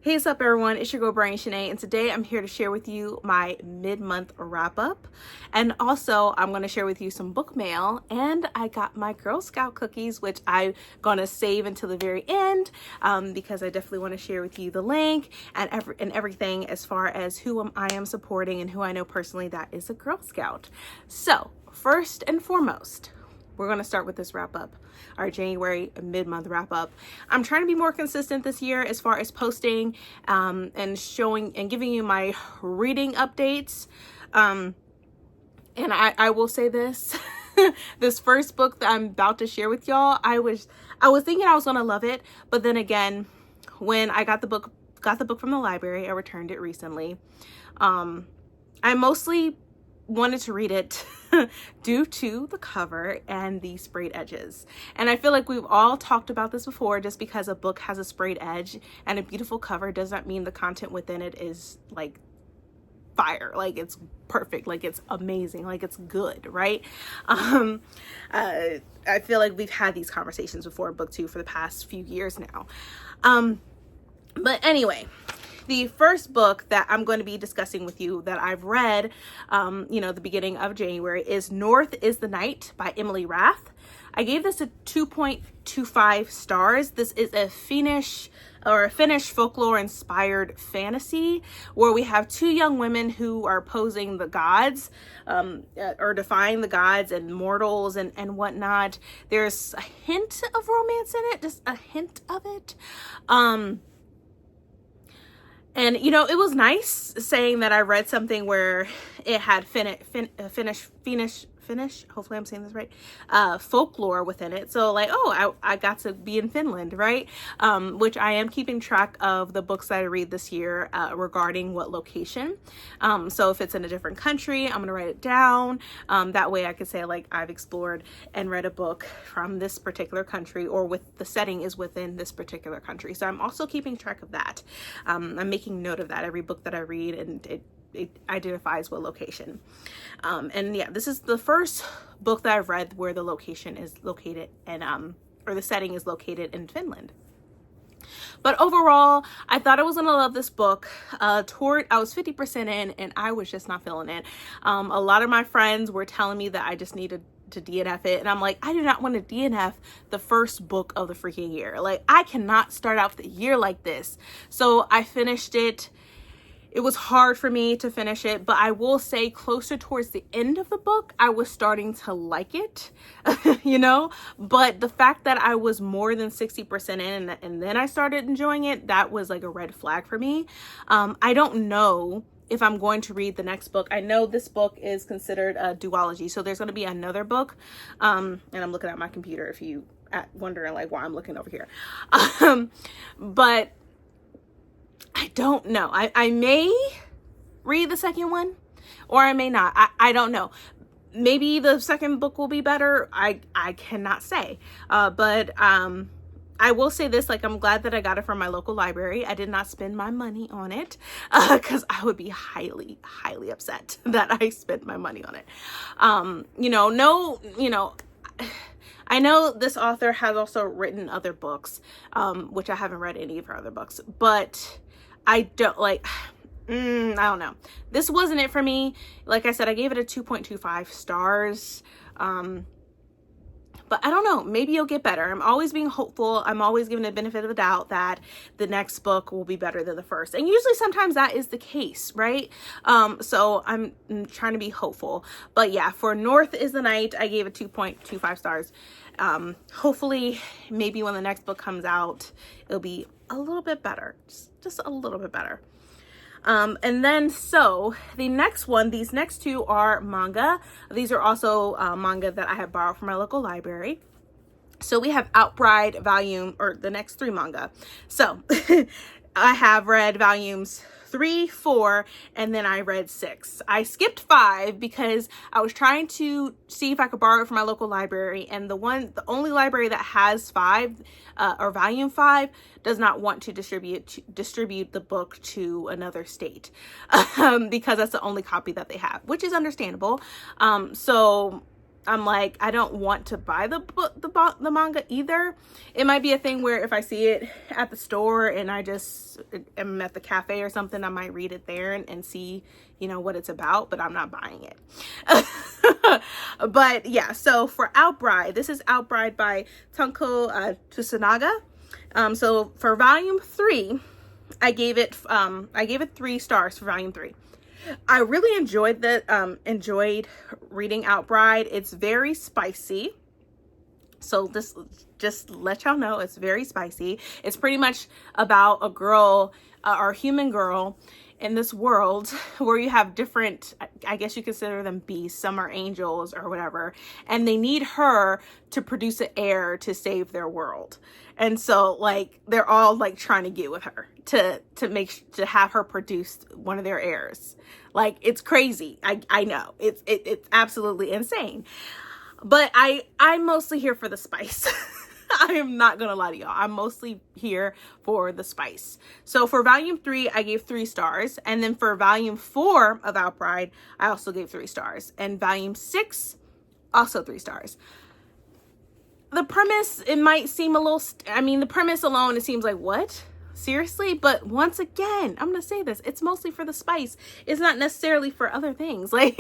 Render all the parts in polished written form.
Hey, what's up everyone? It's your girl Brian Shanae, and today I'm here to share with you my mid-month wrap-up. And also I'm going to share with you some book mail, and I got my Girl Scout cookies, which I'm going to save until the very end because I definitely want to share with you the link and everything as far as who I am supporting and who I know personally that is a Girl Scout. So first and foremost, we're going to start with this wrap up, our January mid-month wrap up. I'm trying to be more consistent this year as far as posting and showing and giving you my reading updates. And I will say this, this first book that I'm about to share with y'all, I was thinking I was going to love it. But then again, when I got the book from the library, I returned it recently. I mostly wanted to read it due to the cover and the sprayed edges. And I feel like we've all talked about this before. Just because a book has a sprayed edge and a beautiful cover does not mean the content within it is like fire, like it's perfect, like it's amazing, like it's good, right? I feel like we've had these conversations before BookTube for the past few years now. But anyway, the first book that I'm going to be discussing with you that I've read, the beginning of January is North is the Night by Emily Rath. I gave this a 2.25 stars. This is a Finnish folklore inspired fantasy where we have two young women who are posing the gods, or defying the gods and mortals and whatnot. There's a hint of romance in it, just a hint of it. And, it was nice saying that I read something where it had Finnish, hopefully I'm saying this right, folklore within it. So like, oh, I got to be in Finland, right? Which I am keeping track of the books that I read this year regarding what location. So if it's in a different country, I'm going to write it down. That way I could say like I've explored and read a book from this particular country, or with the setting is within this particular country. So I'm also keeping track of that. I'm making note of that every book that I read, and it identifies what location. And yeah, this is the first book that I've read where the location is located and or the setting is located in Finland. But overall, I thought I was gonna love this book. I was 50% in and I was just not feeling it. A lot of my friends were telling me that I just needed to DNF it, and I'm like, I do not want to DNF the first book of the freaking year. Like, I cannot start out the year like this. So I finished it. It was hard for me to finish it, but I will say closer towards the end of the book, I was starting to like it, but the fact that I was more than 60% in and then I started enjoying it, that was like a red flag for me. I don't know if I'm going to read the next book. I know this book is considered a duology, so there's going to be another book. And I'm looking at my computer if you wondering like why I'm looking over here. But I don't know. I may read the second one or I may not. I don't know. Maybe the second book will be better. I cannot say. But I will say this, like, I'm glad that I got it from my local library. I did not spend my money on it because I would be highly, highly upset that I spent my money on it. I know this author has also written other books, which I haven't read any of her other books, but I don't know. This wasn't it for me. Like I said, I gave it a 2.25 stars. But I don't know, maybe you'll get better. I'm always being hopeful. I'm always giving the benefit of the doubt that the next book will be better than the first. And usually sometimes that is the case, right? So I'm trying to be hopeful. But yeah, for North is the Night, I gave it 2.25 stars. Hopefully, maybe when the next book comes out, it'll be a little bit better. Just a little bit better. And then, so the next one, these next two are manga. These are also manga that I have borrowed from my local library. So we have Outbride the next three manga. So I have read volumes 3, 4, and then I read 6. I skipped 5 because I was trying to see if I could borrow it from my local library, and the only library that has 5 or volume 5 does not want to distribute the book to another state because that's the only copy that they have, which is understandable. So I'm like, I don't want to buy the manga either. It might be a thing where if I see it at the store and I just am at the cafe or something, I might read it there and see, you know, what it's about, but I'm not buying it. But yeah, so for Outbride, this is Outbride by Tunko Tsunaga. So for volume 3, I gave it 3 stars for volume 3. I really enjoyed reading Outbride. It's very spicy. So this, just let y'all know, it's very spicy. It's pretty much about a girl, or human girl in this world where you have different, I guess you consider them beasts, some are angels or whatever, and they need her to produce an heir to save their world. And so like they're all like trying to get with her to have her produce one of their heirs. Like, it's crazy. I know it's absolutely insane, but I'm mostly here for the spice. I am not gonna lie to y'all. I'm mostly here for the spice. So for volume 3, I gave 3 stars. And then for volume 4 of Outbride, I also gave 3 stars. And volume 6, also 3 stars. The premise, it might seem a little, the premise alone, it seems like, what? Seriously? But once again, I'm gonna say this, it's mostly for the spice. It's not necessarily for other things. Like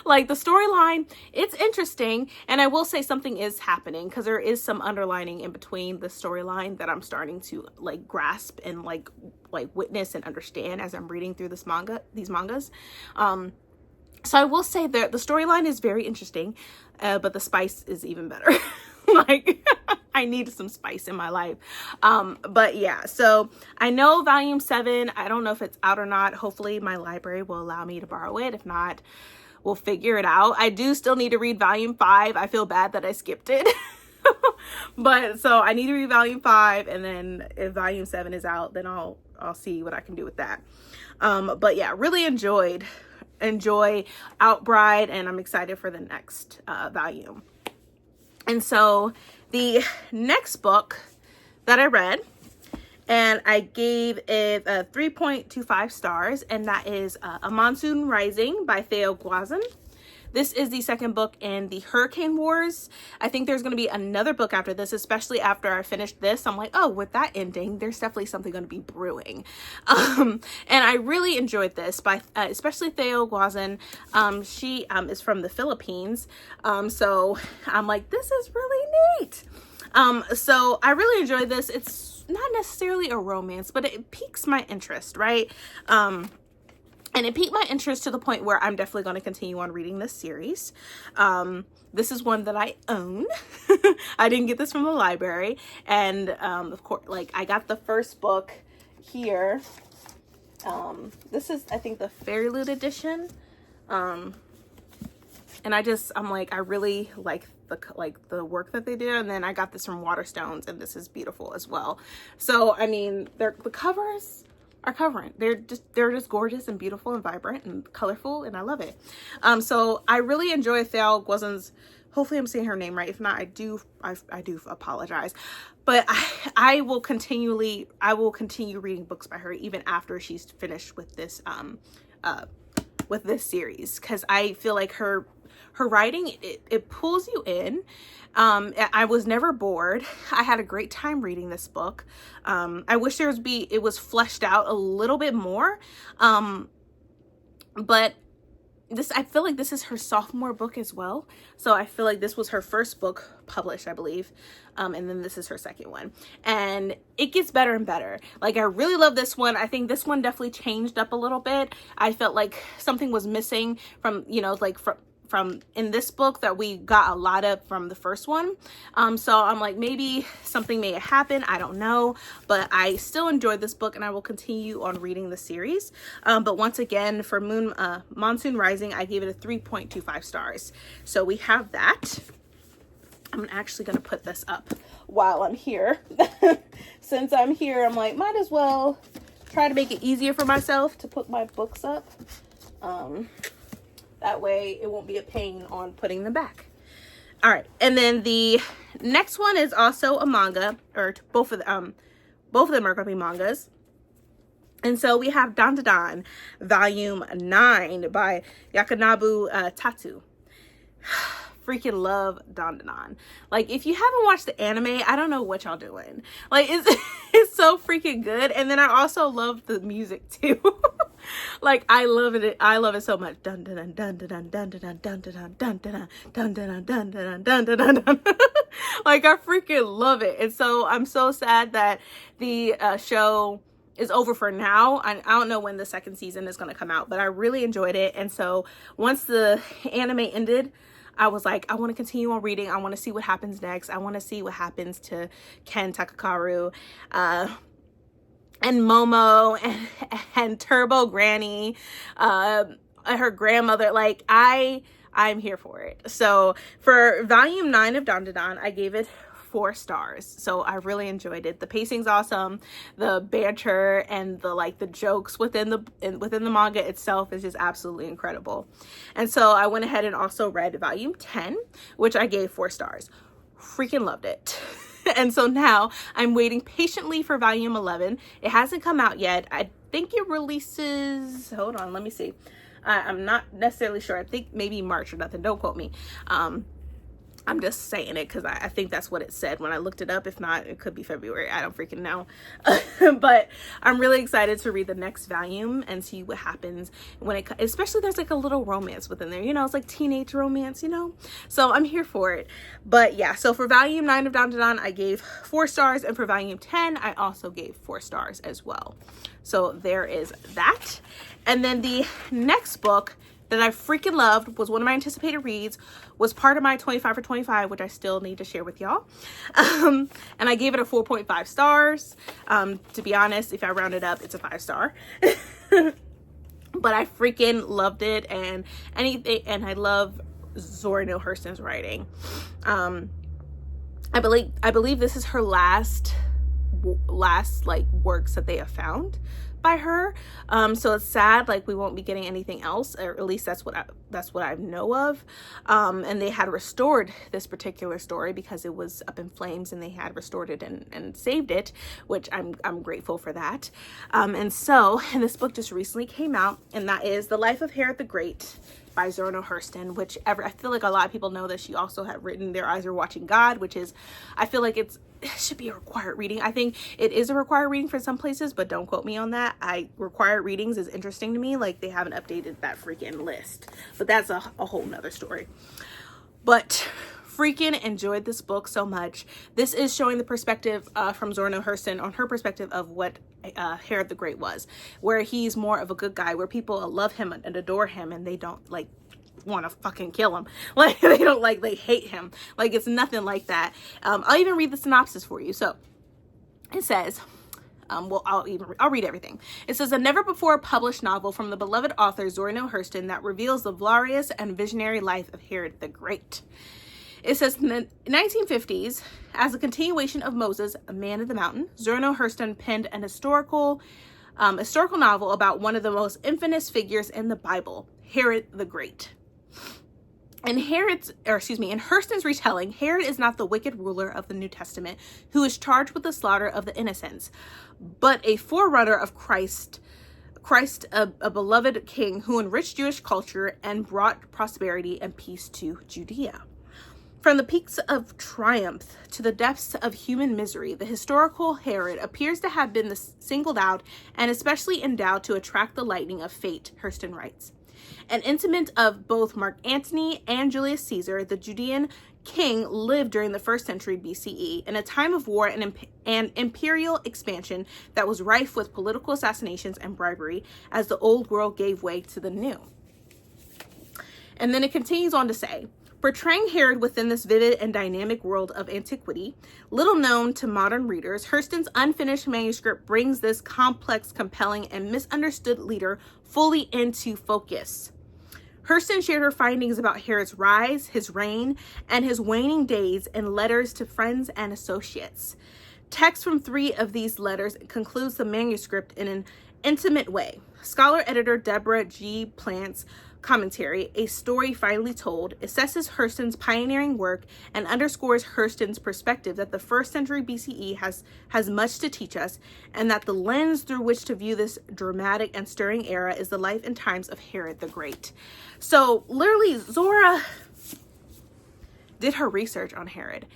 like the storyline, it's interesting, and I will say something is happening because there is some underlining in between the storyline that I'm starting to like grasp and like witness and understand as I'm reading through these mangas. So I will say that the storyline is very interesting, but the spice is even better. Like, I need some spice in my life. But yeah, so I know volume 7, I don't know if it's out or not. Hopefully my library will allow me to borrow it. If not, we'll figure it out. I do still need to read volume 5. I feel bad that I skipped it. But so I need to read volume 5, and then if volume 7 is out, then I'll see what I can do with that. But yeah, really enjoy Outbride, and I'm excited for the next volume. And so the next book that I read, and I gave it 3.25 stars, and that is A Monsoon Rising by Theo Guazin. This is the second book in the Hurricane Wars. I think there's going to be another book after this, especially after I finished this. I'm like, oh, with that ending, there's definitely something going to be brewing. And I really enjoyed this by, especially Theo Guazin. She is from the Philippines. So I'm like, this is really neat. So I really enjoyed this. It's not necessarily a romance, but it piques my interest, right? And it piqued my interest to the point where I'm definitely going to continue on reading this series. This is one that I own. I didn't get this from the library. And of course, like, I got the first book here. This is, I think, the Fairy Loot edition. And I'm like, I really like the work that they did. And then I got this from Waterstones, and this is beautiful as well. So, I mean, the covers are covering. They're just gorgeous and beautiful and vibrant and colorful, and I love it. So I really enjoy Theo Guazin's, hopefully I'm saying her name right. If not, I do apologize. But I will continue reading books by her even after she's finished with this series, because I feel like her writing, it pulls you in. I was never bored. I had a great time reading this book. I wish it was fleshed out a little bit more. But I feel like this is her sophomore book as well. So I feel like this was her first book published, I believe. And then this is her second one. And it gets better and better. Like, I really love this one. I think this one definitely changed up a little bit. I felt like something was missing from, from in this book that we got a lot of from the first one. So I'm like, maybe something may have happened. I don't know, but I still enjoyed this book, and I will continue on reading the series. But once again, for Monsoon Rising, I gave it a 3.25 stars. So we have that. I'm actually going to put this up while I'm here. Since I'm here, I'm like, might as well try to make it easier for myself to put my books up. That way it won't be a pain on putting them back. All right. And then the next one is also a manga, or both of them are going to be mangas. And so we have Dondon, volume 9 by Yakanabu Tatu. freaking love Dondon. Like, if you haven't watched the anime, I don't know what y'all doing. Like, it's it's so freaking good. And then I also love the music too. Like, I love it. I love it so much. Dun dun dun dun dun dun dun dun dun dun dun dun dun dun dun dun dun dun dun dun. Like, I freaking love it. And so I'm so sad that the show is over for now. I don't know when the second season is going to come out, but I really enjoyed it. And so once the anime ended, I was like, I want to continue on reading. I want to see what happens next. I want to see what happens to Ken Takakaru, and Momo, and Turbo Granny, her grandmother. Like, I'm here for it. So for volume 9 of Dondon, I gave it 4 stars. So I really enjoyed it. The pacing's awesome. The banter and the jokes within the manga itself is just absolutely incredible. And so I went ahead and also read volume 10, which I gave 4 stars. Freaking loved it. And so now I'm waiting patiently for volume 11. It hasn't come out yet. I think it releases, hold on, let me see. I'm not necessarily sure. I think maybe March or nothing. Don't quote me. I'm just saying it because I think that's what it said when I looked it up. If not, it could be February. I don't freaking know. But I'm really excited to read the next volume and see what happens when it, especially there's like a little romance within there. You know, it's like teenage romance, you know? So I'm here for it. But yeah, so for volume 9 of Dondon, I gave 4 stars. And for volume 10, I also gave 4 stars as well. So there is that. And then the next book that I freaking loved, was one of my anticipated reads, was part of my 25 for 25, which I still need to share with y'all. And I gave it a 4.5 stars. To be honest, if I round it up, it's a 5-star. But I freaking loved it, and I love Zora Neale Hurston's writing. I believe this is her last like works that they have found by her. So it's sad, like we won't be getting anything else, or at least that's what I know of. And they had restored this particular story because it was up in flames, and they had restored it and saved it, which I'm grateful for that. And this book just recently came out, and that is The Life of Herod the Great by Zora Neale Hurston, which I feel like a lot of people know that she also had written Their Eyes Are Watching God, which is, I feel like it should be a required reading. I think it is a required reading for some places, but don't quote me on that. Required readings is interesting to me. Like, they haven't updated that freaking list, but that's a whole nother story. But freaking enjoyed this book so much. This is showing the perspective from Zora Neale Hurston on her perspective of what Herod the Great was, where he's more of a good guy, where people love him and adore him, and they don't like want to fucking kill him. Like, they don't like, they hate him. Like, it's nothing like that. I'll even read the synopsis for you. So it says, I'll read everything. It says, a never before published novel from the beloved author Zora Neale Hurston that reveals the glorious and visionary life of Herod the Great. It says, in the 1950s, as a continuation of Moses, A Man of the Mountain, Zora Neale Hurston penned an historical novel about one of the most infamous figures in the Bible, Herod the Great. In Hurston's retelling, Herod is not the wicked ruler of the New Testament who is charged with the slaughter of the innocents, but a forerunner of Christ, a beloved king who enriched Jewish culture and brought prosperity and peace to Judea. From the peaks of triumph to the depths of human misery, the historical Herod appears to have been singled out and especially endowed to attract the lightning of fate, Hurston writes. An intimate of both Mark Antony and Julius Caesar, the Judean king lived during the 1st century BCE in a time of war and imperial expansion that was rife with political assassinations and bribery as the old world gave way to the new. And then it continues on to say, portraying Herod within this vivid and dynamic world of antiquity, little known to modern readers, Hurston's unfinished manuscript brings this complex, compelling, and misunderstood leader fully into focus. Hurston shared her findings about Herod's rise, his reign, and his waning days in letters to friends and associates. Text from 3 of these letters concludes the manuscript in an intimate way. Scholar-editor Deborah G. Plant's commentary, A Story Finally Told, assesses Hurston's pioneering work and underscores Hurston's perspective that the 1st century BCE has much to teach us, and that the lens through which to view this dramatic and stirring era is the life and times of Herod the Great. So literally, Zora did her research on Herod.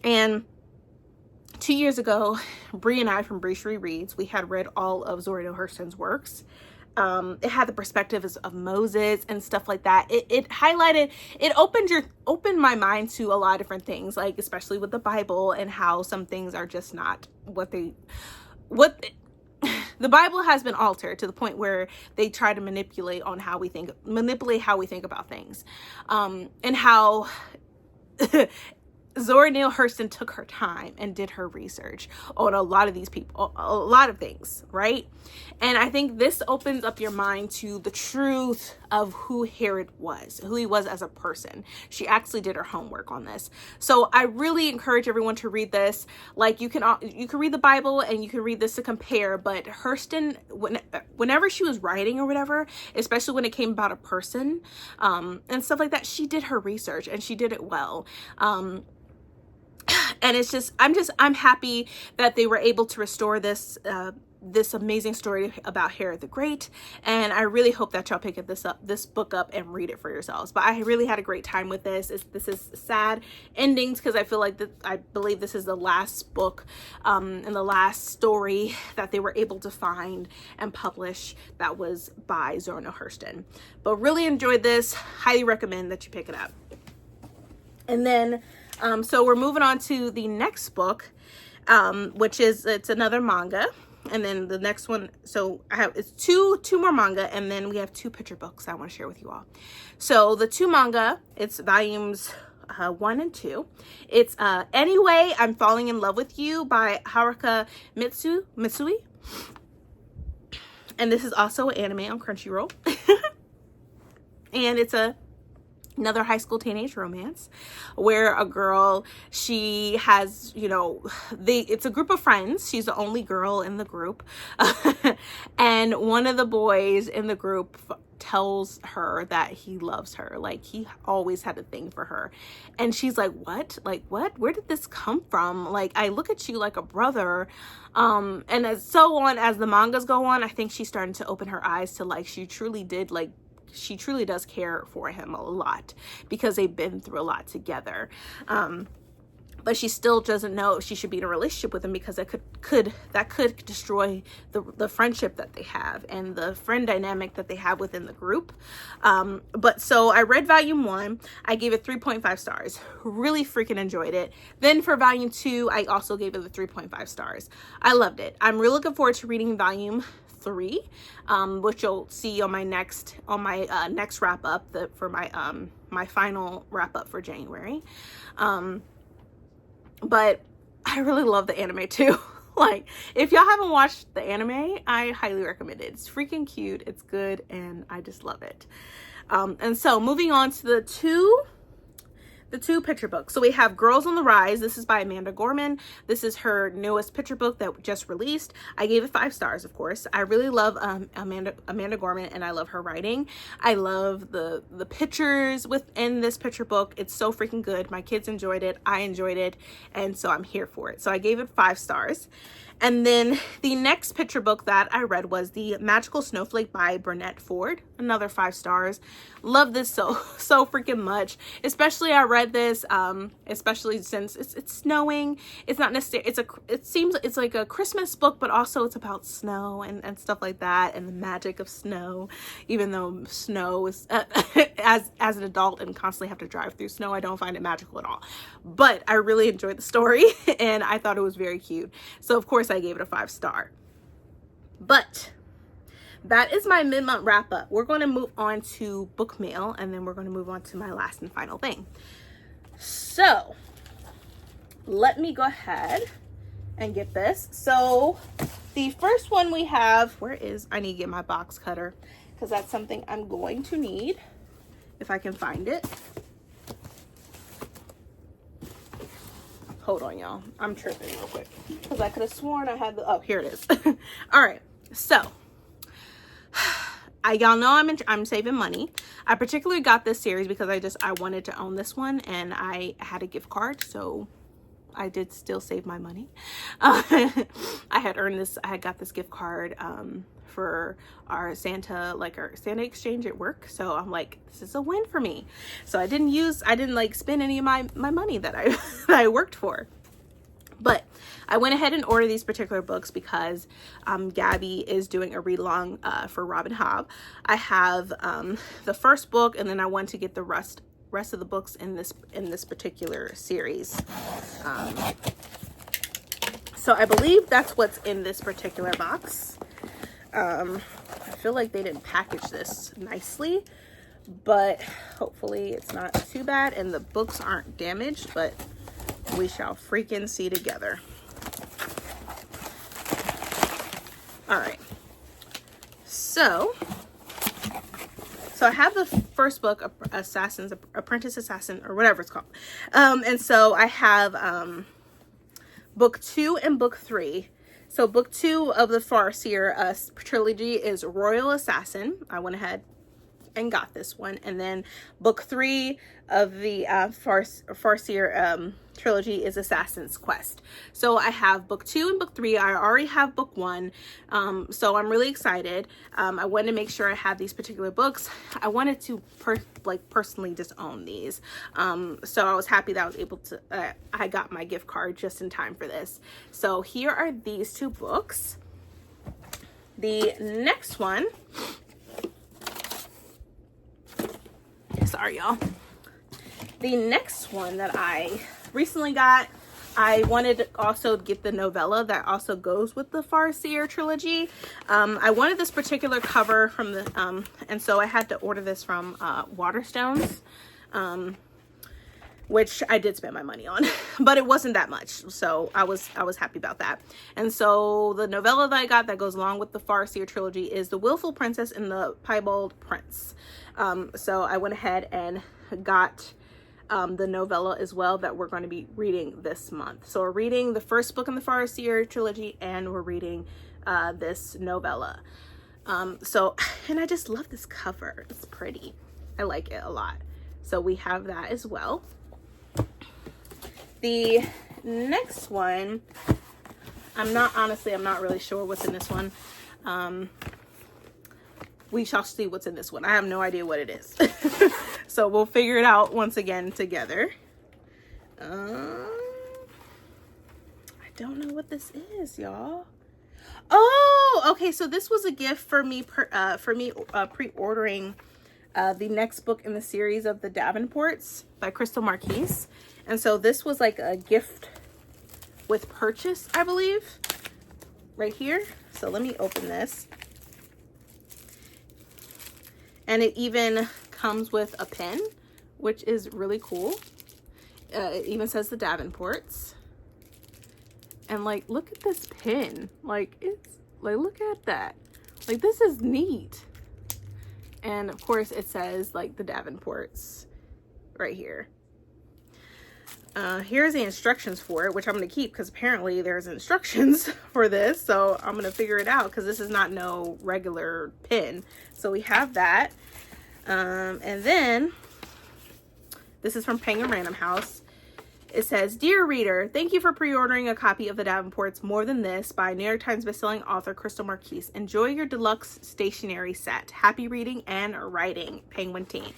And 2 years ago, Bree and I from Bree Shree Reads, we had read all of Zora Neale Hurston's works. It had the perspectives of Moses and stuff like that. It highlighted, it opened my mind to a lot of different things, like especially with the Bible and how some things are just not the Bible has been altered to the point where they try to manipulate how we think about things, and how Zora Neale Hurston took her time and did her research on a lot of these people, a lot of things, right? And I think this opens up your mind to the truth of who Herod was, who he was as a person. She actually did her homework on this. So I really encourage everyone to read this. Like, you can read the Bible and you can read this to compare, but Hurston, whenever she was writing or whatever, especially when it came about a person, and stuff like that, she did her research and she did it well. And it's just, I'm happy that they were able to restore this amazing story about Herod the Great. And I really hope that y'all pick this book up and read it for yourselves. But I really had a great time with this. This is sad endings because I feel like I believe this is the last book and the last story that they were able to find and publish that was by Zora Neale Hurston. But really enjoyed this. Highly recommend that you pick it up. And then so we're moving on to the next book, which it's another manga. And then the next one, so it's two more manga, and then we have 2 picture books I want to share with you all. So the 2 manga, it's volumes 1 and 2. It's Anyway, I'm Falling in Love with You by Haruka Mitsui. And this is also an anime on Crunchyroll. And it's another high school teenage romance where a girl, she has, it's a group of friends. She's the only girl in the group. And one of the boys in the group tells her that he loves her. Like, he always had a thing for her. And she's like, what? Like, what? Where did this come from? Like, I look at you like a brother. And so on, as the mangas go on, I think she's starting to open her eyes to, like, she truly does care for him a lot because they've been through a lot together. But she still doesn't know if she should be in a relationship with him because that could destroy the friendship that they have and the friend dynamic that they have within the group. But so I read volume 1. I gave it 3.5 stars. Really freaking enjoyed it. Then for volume 2, I also gave it the 3.5 stars. I loved it. I'm really looking forward to reading volume 3, which you'll see on my next wrap up for my final wrap up for January. But I really love the anime too. Like, if y'all haven't watched the anime, I highly recommend it. It's freaking cute, it's good, and I just love it. And so moving on to the two picture books. So we have Girls on the Rise. This is by Amanda Gorman. This is her newest picture book that just released. I gave it 5 stars, of course. I really love Amanda Gorman, and I love her writing. I love the pictures within this picture book. It's so freaking good. My kids enjoyed it. I enjoyed it. And so I'm here for it. So I gave it 5 stars. And then the next picture book that I read was The Magical Snowflake by Burnett Ford. Another 5 stars. Love this so freaking much. Especially I read this, especially since it's snowing. It's not necessarily, it's like a Christmas book, but also it's about snow and stuff like that, and the magic of snow. Even though snow is, as an adult and constantly have to drive through snow, I don't find it magical at all. But I really enjoyed the story and I thought it was very cute. So of course I gave it a 5 star. But that is my mid-month wrap up. We're going to move on to book mail, and then we're going to move on to my last and final thing. So let me go ahead and get this. So the first one we have, I need to get my box cutter because that's something I'm going to need if I can find it. Hold on, y'all. I'm tripping real quick because I could have sworn I had oh, here it is. All right. So y'all know I'm saving money. I particularly got this series because I wanted to own this one, and I had a gift card, so I did still save my money. I had got this gift card for our Santa exchange at work. So I'm like, this is a win for me. So I didn't like spend any of my money that I that I worked for. But I went ahead and ordered these particular books because Gabby is doing a read along for Robin Hobb. I have the first book, and then I want to get the rest of the books in this particular series. So I believe that's what's in this particular box. I feel like they didn't package this nicely, but hopefully it's not too bad and the books aren't damaged, but we shall freaking see together. All right. So I have the first book, Apprentice Assassin, or whatever it's called. And so I have book 2 and book 3. So book 2 of the Farseer trilogy is Royal Assassin. I went ahead and got this one. And then book 3 of the Farseer trilogy is Assassin's Quest. So I have book 2 and book 3. I already have book 1. So I'm really excited. I wanted to make sure I had these particular books. I wanted to personally just own these. So I was happy that I was able to, I got my gift card just in time for this. So here are these 2 books. The next one, sorry y'all. The next one that I recently got, I wanted to also get the novella that also goes with the Farseer trilogy. I wanted this particular cover from the, and so I had to order this from Waterstones, which I did spend my money on, but it wasn't that much. So I was happy about that. And so the novella that I got that goes along with the Farseer trilogy is The Willful Princess and the Piebald Prince. So I went ahead and got the novella as well that we're going to be reading this month. So we're reading the first book in the Farseer trilogy and we're reading this novella. And I just love this cover. It's pretty. I like it a lot. So we have that as well. The next one, I'm not really sure what's in this one. We shall see what's in this one. I have no idea what it is. So we'll figure it out once again together. I don't know what this is, y'all. Oh, okay. So this was a gift for me pre-ordering the next book in the series of The Davenports by Crystal Marquise. And so this was like a gift with purchase, I believe, right here. So let me open this. And it even comes with a pen, which is really cool. It even says The Davenports. And like, look at this pen. Like, it's like, look at that. Like, this is neat. And of course it says like The Davenports right here. Here's the instructions for it, which I'm going to keep because apparently there's instructions for this. So I'm going to figure it out because this is not no regular pen. So we have that. And then this is from Penguin Random House. It says, "Dear reader, thank you for pre-ordering a copy of The Davenports More Than This by New York Times bestselling author Crystal Marquise. Enjoy your deluxe stationery set. Happy reading and writing, Penguin Teen."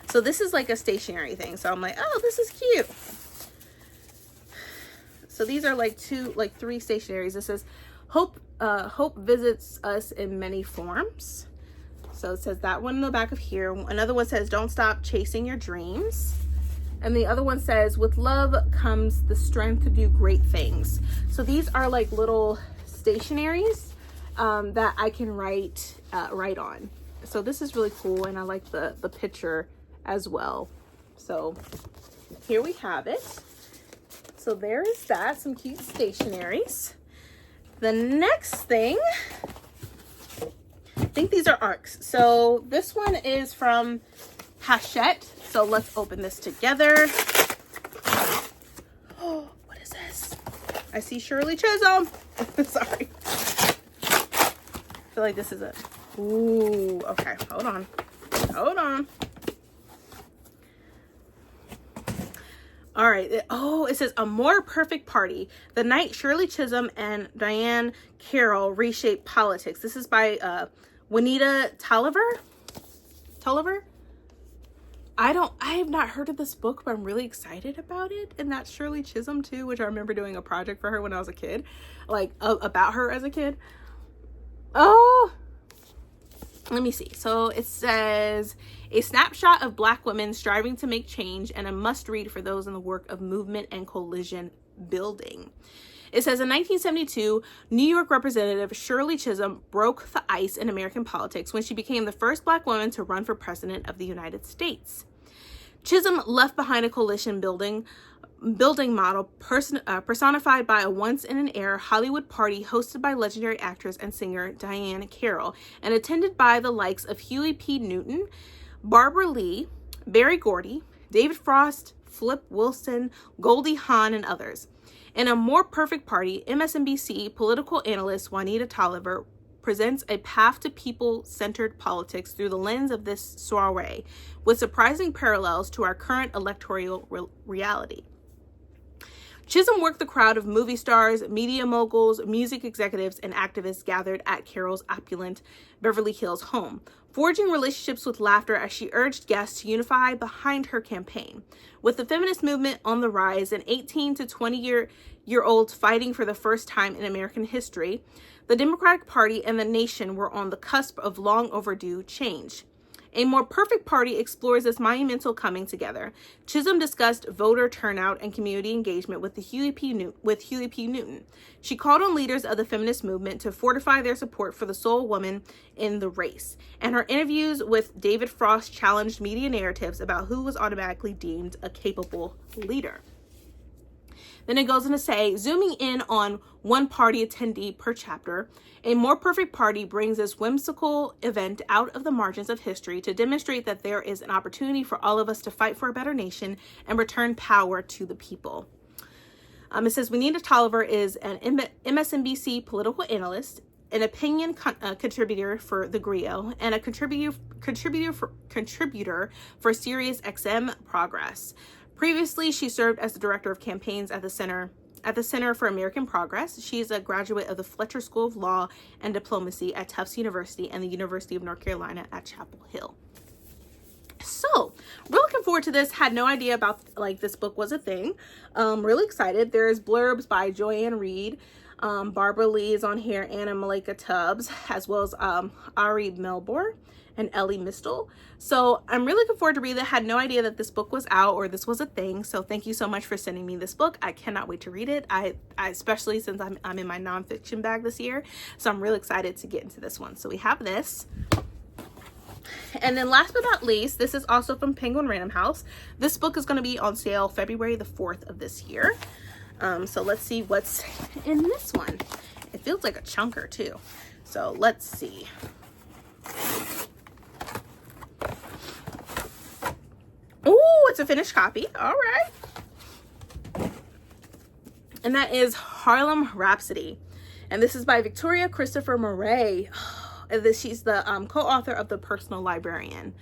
So this is like a stationery thing. So I'm like, oh, this is cute. So these are like 3 stationaries. It says, hope visits us in many forms. So it says that one in the back of here. Another one says, don't stop chasing your dreams. And the other one says, with love comes the strength to do great things. So these are like little stationaries that I can write on. So this is really cool. And I like the picture as well. So here we have it. So there is that, some cute stationaries. The next thing, I think these are ARCs. So this one is from Hachette. So let's open this together. Oh, what is this? I see Shirley Chisum. Sorry. I feel like this is it. Ooh, okay, hold on. All right. It says A More Perfect Party. The Night Shirley Chisum and Diane Carroll Reshaped Politics. This is by Juanita Tolliver. I have not heard of this book, but I'm really excited about it. And that's Shirley Chisum too, which I remember doing a project for her when I was a kid, like about her as a kid. Oh, let me see. So it says a snapshot of Black women striving to make change and a must read for those in the work of movement and coalition building. It says in 1972, New York Representative Shirley Chisum broke the ice in American politics when she became the first Black woman to run for president of the United States. Chisum left behind a coalition building model personified by a once-in-an-era Hollywood party hosted by legendary actress and singer Diane Carroll and attended by the likes of Huey P. Newton, Barbara Lee, Berry Gordy, David Frost, Flip Wilson, Goldie Hawn, and others. In A More Perfect Party, MSNBC political analyst Juanita Tolliver presents a path to people-centered politics through the lens of this soiree, with surprising parallels to our current electoral reality. Chisum worked the crowd of movie stars, media moguls, music executives, and activists gathered at Carroll's opulent Beverly Hills home, forging relationships with laughter as she urged guests to unify behind her campaign. With the feminist movement on the rise and 18 to 20-year-olds fighting for the first time in American history, the Democratic Party and the nation were on the cusp of long overdue change. A More Perfect Party explores this monumental coming together. Chisum discussed voter turnout and community engagement with Huey P. Newton. She called on leaders of the feminist movement to fortify their support for the sole woman in the race. And her interviews with David Frost challenged media narratives about who was automatically deemed a capable leader. Then it goes on to say, zooming in on one party attendee per chapter, A More Perfect Party brings this whimsical event out of the margins of history to demonstrate that there is an opportunity for all of us to fight for a better nation and return power to the people. It says Juanita Tolliver is an MSNBC political analyst, an opinion contributor for The Griot, and a contributor for Sirius XM Progress. Previously, she served as the director of campaigns at the Center for American Progress. She is a graduate of the Fletcher School of Law and Diplomacy at Tufts University and the University of North Carolina at Chapel Hill. So, we're looking forward to this. Had no idea about this book was a thing. Really excited. There's blurbs by Joanne Reed. Barbara Lee is on here, Anna Malika Tubbs, as well as Ari Melbourne and Ellie Mistel. So I'm really looking forward to read it. Had no idea that this book was out or this was a thing. So thank you so much for sending me this book. I cannot wait to read it. I especially since I'm in my nonfiction bag this year. So I'm really excited to get into this one. So we have this. And then last but not least, this is also from Penguin Random House. This book is going to be on sale February the 4th of this year. So let's see what's in this one. It feels like a chunker too. So let's see. Oh, it's a finished copy. All right. And that is Harlem Rap City. And this is by Victoria Christopher Murray. She's the co-author of The Personal Librarian.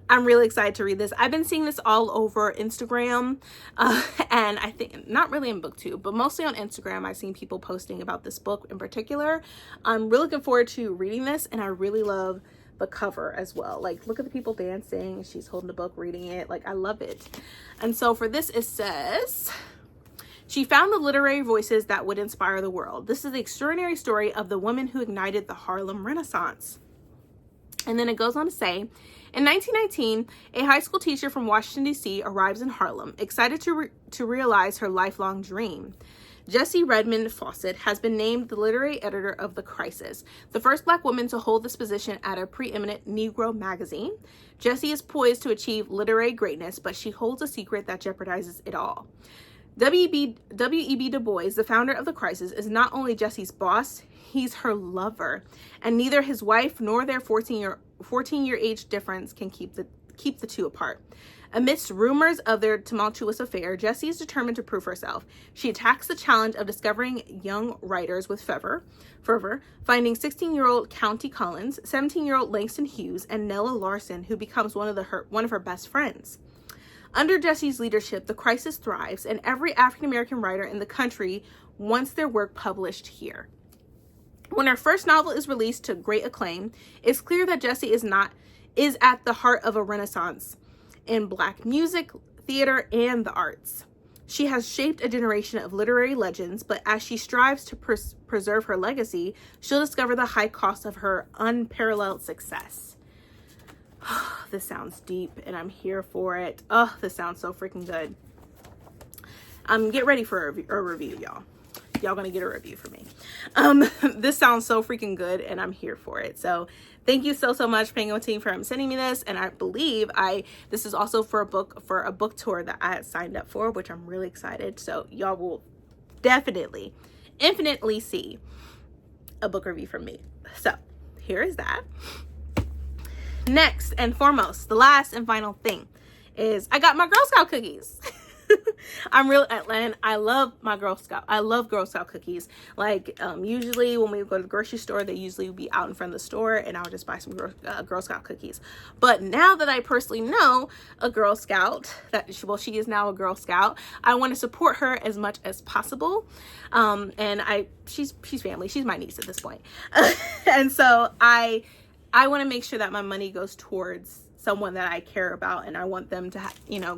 I'm really excited to read this. I've been seeing this all over Instagram, and I think not really in BookTube, but mostly on Instagram. I've seen people posting about this book in particular. I'm really looking forward to reading this, and I really love the cover as well. Like, look at the people dancing. She's holding the book, reading it. Like, I love it. And so for this, it says, she found the literary voices that would inspire the world. This is the extraordinary story of the woman who ignited the Harlem Renaissance. And then it goes on to say, in 1919, a high school teacher from Washington, D.C. arrives in Harlem, excited to realize her lifelong dream. Jessie Redmond Fawcett has been named the literary editor of The Crisis, the first Black woman to hold this position at a preeminent Negro magazine. Jessie is poised to achieve literary greatness, but she holds a secret that jeopardizes it all. W.E.B. Du Bois, the founder of The Crisis, is not only Jessie's boss, he's her lover, and neither his wife nor their 14-year age difference can keep the two apart. Amidst rumors of their tumultuous affair, Jessie is determined to prove herself. She attacks the challenge of discovering young writers with fervor, finding 16-year-old County Collins, 17-year-old Langston Hughes, and Nella Larson, who becomes one of her best friends. Under Jesse's leadership, the crisis thrives, and every African-American writer in the country wants their work published here. When her first novel is released to great acclaim, it's clear that Jessie is at the heart of a renaissance in Black music, theater, and the arts. She has shaped a generation of literary legends, but as she strives to preserve her legacy, she'll discover the high cost of her unparalleled success. This sounds deep, and I'm here for it. Oh, this sounds so freaking good. Get ready for a review, y'all. Y'all gonna get a review from me. This sounds so freaking good, and I'm here for it. So thank you so much, Penguin Team, for sending me this. And I believe this is also for a book tour that I had signed up for, which I'm really excited. So y'all will definitely, infinitely see a book review from me. So here is that. Next and foremost, the last and final thing is I got my Girl Scout cookies. and I love my Girl Scout. I love Girl Scout cookies. Like, usually when we go to the grocery store, they usually be out in front of the store, and I'll just buy some Girl Scout cookies. But now that I personally know a Girl Scout, she is now a Girl Scout, I want to support her as much as possible. And she's family. She's my niece at this point. And so I want to make sure that my money goes towards someone that I care about, and I want them to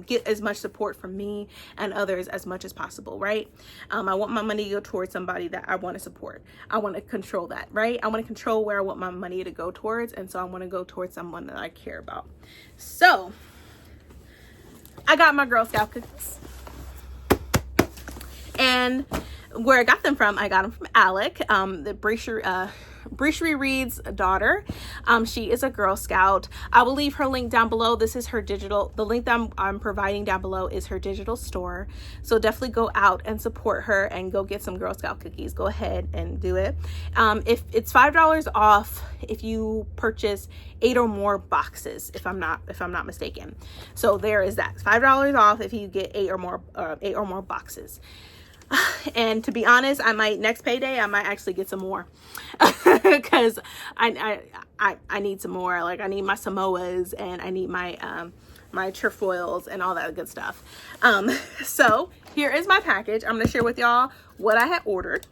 get as much support from me and others as much as possible, right? I want my money to go towards somebody that I want to support. I want to control that, right? I want to control where I want my money to go towards, and so I want to go towards someone that I care about. So I got my Girl Scout cookies, and where I got them from, I got them from Alec, the Brechery Reed's daughter. She is a Girl Scout. I will leave her link down below. This is her the link that I'm providing down below is her digital store. So definitely go out and support her and go get some Girl Scout cookies. Go ahead and do it. If it's $5 off if you purchase 8 or more boxes, if I'm not mistaken. So there is that. $5 off if you get 8 or more boxes. And to be honest, next payday I might actually get some more because I need some more. Like, I need my Samoas, and I need my my trefoils and all that good stuff. So here is my package. I'm gonna share with y'all what I had ordered,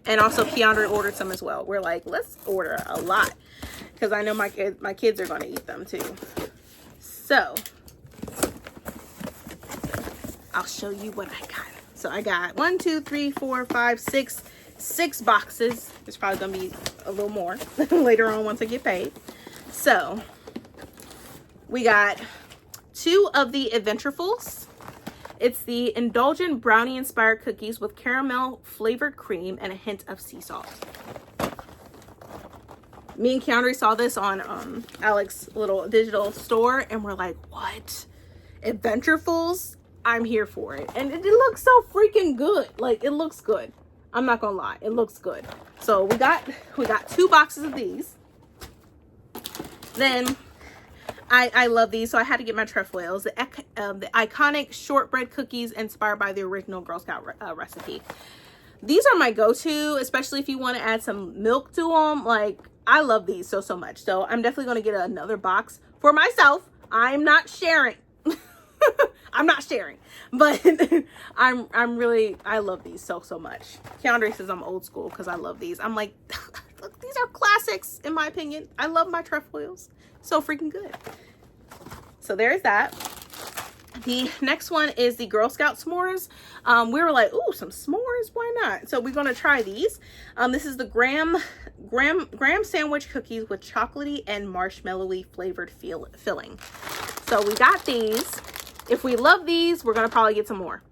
and also Keandre ordered some as well. We're like, let's order a lot because I know my kids are gonna eat them too. So I'll show you what I got. So I got 1, 2, 3, 4, 5, 6 boxes. There's probably gonna be a little more later on once I get paid. So we got 2 of the Adventurefuls. It's the indulgent brownie inspired cookies with caramel flavored cream and a hint of sea salt. Me and Keandre saw this on Alec's little digital store, and we're like, what? Adventurefuls? I'm here for it. And it looks so freaking good. Like, it looks good. I'm not gonna lie, it looks good. So we got 2 boxes of these. Then I love these, so I had to get my trefoils, the iconic shortbread cookies inspired by the original Girl Scout recipe. These are my go-to, especially if you want to add some milk to them. Like, I love these so much. So I'm definitely going to get another box for myself. I'm not sharing. I'm not sharing, but I love these so much. Keandre says I'm old school because I love these. I'm like, look, these are classics in my opinion. I love my trefoils. So freaking good. So there's that. The next one is the Girl Scout s'mores. We were like, ooh, some s'mores, why not? So we're gonna try these. This is the graham sandwich cookies with chocolatey and marshmallowy flavored filling. So we got these. If we love these, we're gonna probably get some more.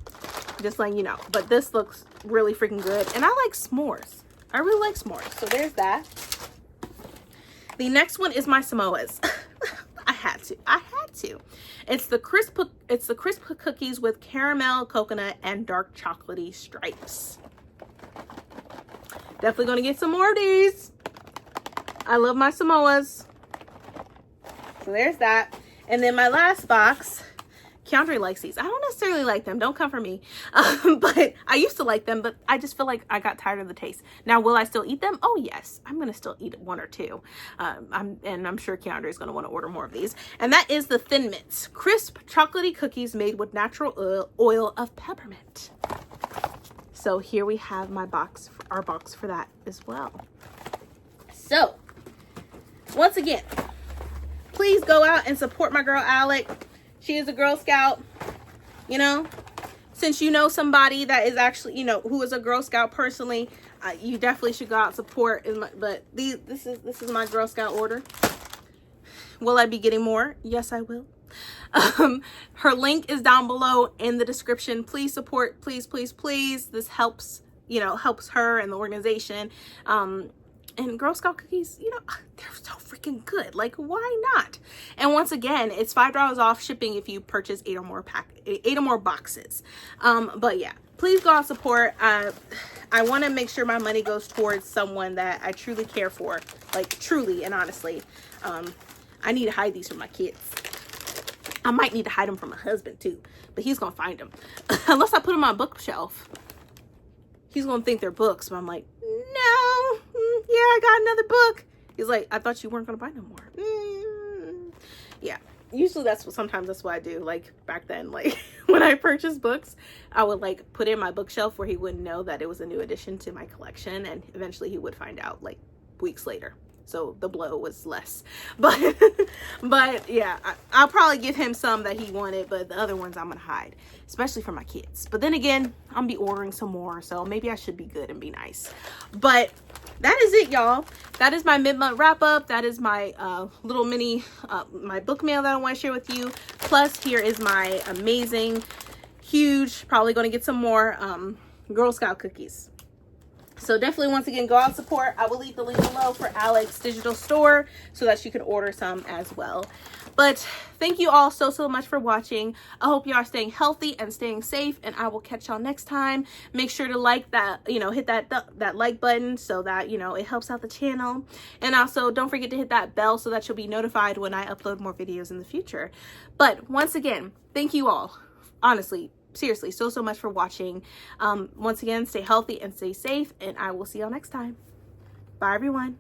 Just letting you know. But this looks really freaking good. And I like s'mores. I really like s'mores. So there's that. The next one is my Samoas. I had to. It's the crisp cookies with caramel, coconut, and dark chocolatey stripes. Definitely gonna get some more of these. I love my Samoas. So there's that. And then my last box, Keandre likes these. I don't necessarily like them. Don't come for me. But I used to like them, but I just feel like I got tired of the taste. Now, will I still eat them? Oh, yes. I'm going to still eat one or two. I'm sure Keandre is going to want to order more of these. And that is the Thin Mints. Crisp, chocolatey cookies made with natural oil of peppermint. So here we have our box for that as well. So, once again, please go out and support my girl, Alec. She is a Girl Scout, you know. Since you know somebody that is actually, you know, who is a Girl Scout personally, you definitely should go out and support. But this is my Girl Scout order. Will I be getting more? Yes, I will. Her link is down below in the description. Please support, please, please, please. This helps, you know, helps her and the organization. And Girl Scout cookies, you know, they're so freaking good. Like, why not? And once again, it's $5 off shipping if you purchase 8 or more boxes. But yeah, please go out and support. I want to make sure my money goes towards someone that I truly care for, like truly and honestly. I need to hide these from my kids. I might need to hide them from my husband too, but he's gonna find them. Unless I put them on a bookshelf, he's gonna think they're books. But I'm like, no, yeah, I got another book. He's like, I thought you weren't gonna buy no more. Yeah, usually sometimes that's what I do. Like back then, like when I purchased books, I would like put it in my bookshelf where he wouldn't know that it was a new addition to my collection, and eventually he would find out like weeks later. So the blow was less, but yeah, I'll probably give him some that he wanted, but the other ones I'm gonna hide, especially for my kids. But then again, I'm be ordering some more, so maybe I should be good and be nice. But that is it, y'all. That is my mid-month wrap up. That is my little mini my book mail that I want to share with you. Plus here is my amazing, huge, probably going to get some more Girl Scout cookies. So definitely, once again, go out and support. I will leave the link below for Alec's digital store so that you can order some as well. But thank you all so much for watching. I hope you are staying healthy and staying safe, and I will catch y'all next time. Make sure to like that, you know, hit that like button so that, you know, it helps out the channel. And also don't forget to hit that bell so that you'll be notified when I upload more videos in the future. But once again, thank you all. Honestly, seriously, so much for watching. Once again, stay healthy and stay safe, and I will see y'all next time. Bye, everyone.